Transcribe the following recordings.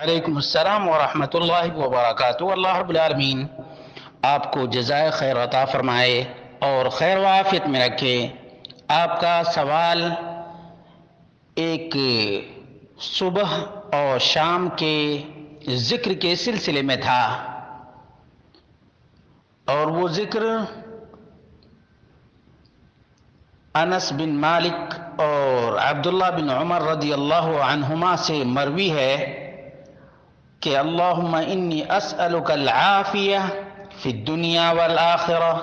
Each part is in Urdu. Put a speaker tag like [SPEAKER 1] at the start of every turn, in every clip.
[SPEAKER 1] علیکم السلام ورحمۃ اللہ وبرکاتہ۔ اللہ رب العالمین آپ کو جزائے خیر عطا فرمائے اور خیر و عافیت میں رکھے۔ آپ کا سوال ایک صبح اور شام کے ذکر کے سلسلے میں تھا، اور وہ ذکر انس بن مالک اور عبداللہ بن عمر رضی اللہ عنہما سے مروی ہے کہ اللہم انی اسألک العافیہ فی الدنیا والآخرہ،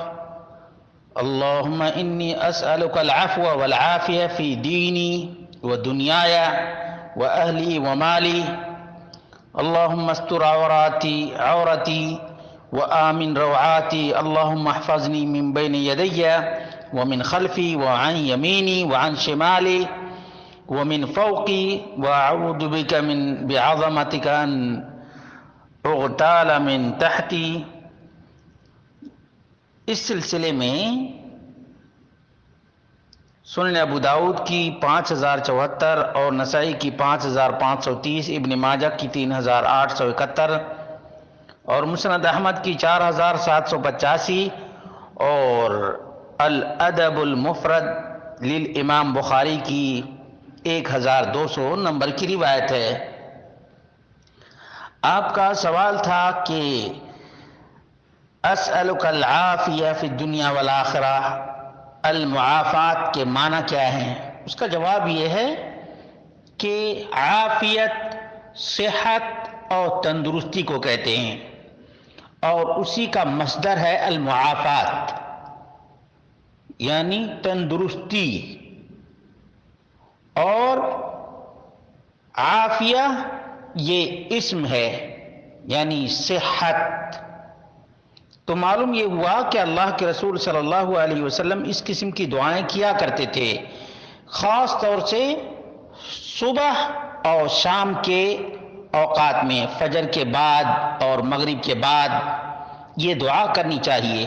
[SPEAKER 1] اللہم انی اسألک العفو والعافیہ فی دینی ودنیای واہلی ومالی، اللہم استر عورتی وآمن روعاتی، اللہم احفظنی من بین یدی ومن خلفی وعن یمینی وعن شمالی ومن فوقی واعوذ بک بعظمتک ان اغتال من تحتی۔ اس سلسلے میں سنن ابو داؤد کی 5074 اور نسائی کی 5530، ابن ماجہ کی 3871 اور مسند احمد کی 4785 اور الادب المفرد للامام بخاری کی 1200 نمبر کی روایت ہے۔ آپ کا سوال تھا کہ اسألک العافیہ فی الدنیا والآخرہ، المعافات کے معنی کیا ہیں؟ اس کا جواب یہ ہے کہ عافیت صحت اور تندرستی کو کہتے ہیں، اور اسی کا مصدر ہے المعافات، یعنی تندرستی، اور عافیہ یہ اسم ہے یعنی صحت۔ تو معلوم یہ ہوا کہ اللہ کے رسول صلی اللہ علیہ وسلم اس قسم کی دعائیں کیا کرتے تھے، خاص طور سے صبح اور شام کے اوقات میں، فجر کے بعد اور مغرب کے بعد یہ دعا کرنی چاہیے۔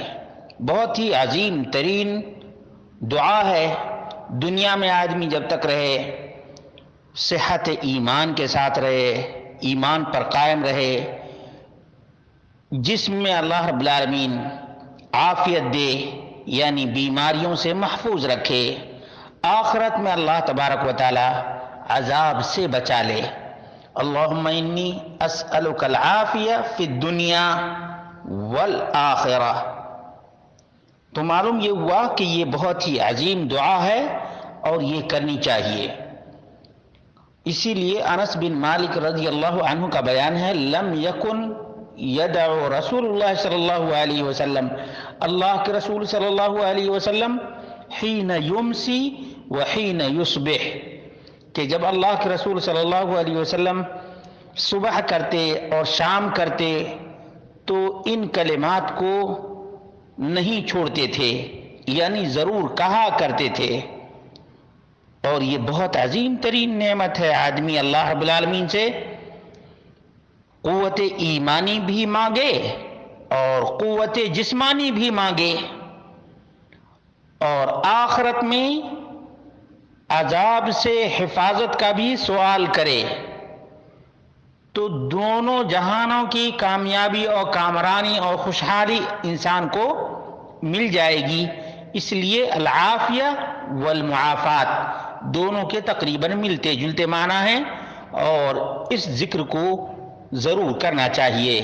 [SPEAKER 1] بہت ہی عظیم ترین دعا ہے۔ دنیا میں آدمی جب تک رہے، صحت ایمان کے ساتھ رہے، ایمان پر قائم رہے، جسم میں اللہ رب العالمین عافیت دے یعنی بیماریوں سے محفوظ رکھے، آخرت میں اللہ تبارک و تعالی عذاب سے بچا لے۔ اللہم انی اسألک العافیہ فی الدنیا والآخرہ۔ تو معلوم یہ ہوا کہ یہ بہت ہی عظیم دعا ہے اور یہ کرنی چاہیے۔ اسی لیے انس بن مالک رضی اللہ عنہ کا بیان ہے، لم یکن یدعو رسول اللہ صلی اللہ علیہ وسلم، اللہ کے رسول صلی اللہ علیہ وسلم حین یمسی وحین یصبح، کہ جب اللہ کے رسول صلی اللہ علیہ وسلم صبح کرتے اور شام کرتے تو ان کلمات کو نہیں چھوڑتے تھے، یعنی ضرور کہا کرتے تھے۔ اور یہ بہت عظیم ترین نعمت ہے، آدمی اللہ رب العالمین سے قوت ایمانی بھی مانگے اور قوت جسمانی بھی مانگے، اور آخرت میں عذاب سے حفاظت کا بھی سوال کرے، تو دونوں جہانوں کی کامیابی اور کامرانی اور خوشحالی انسان کو مل جائے گی۔ اس لیے العافیہ والمعافات دونوں کے تقریباً ملتے جلتے معنی ہیں، اور اس ذکر کو ضرور کرنا چاہیے۔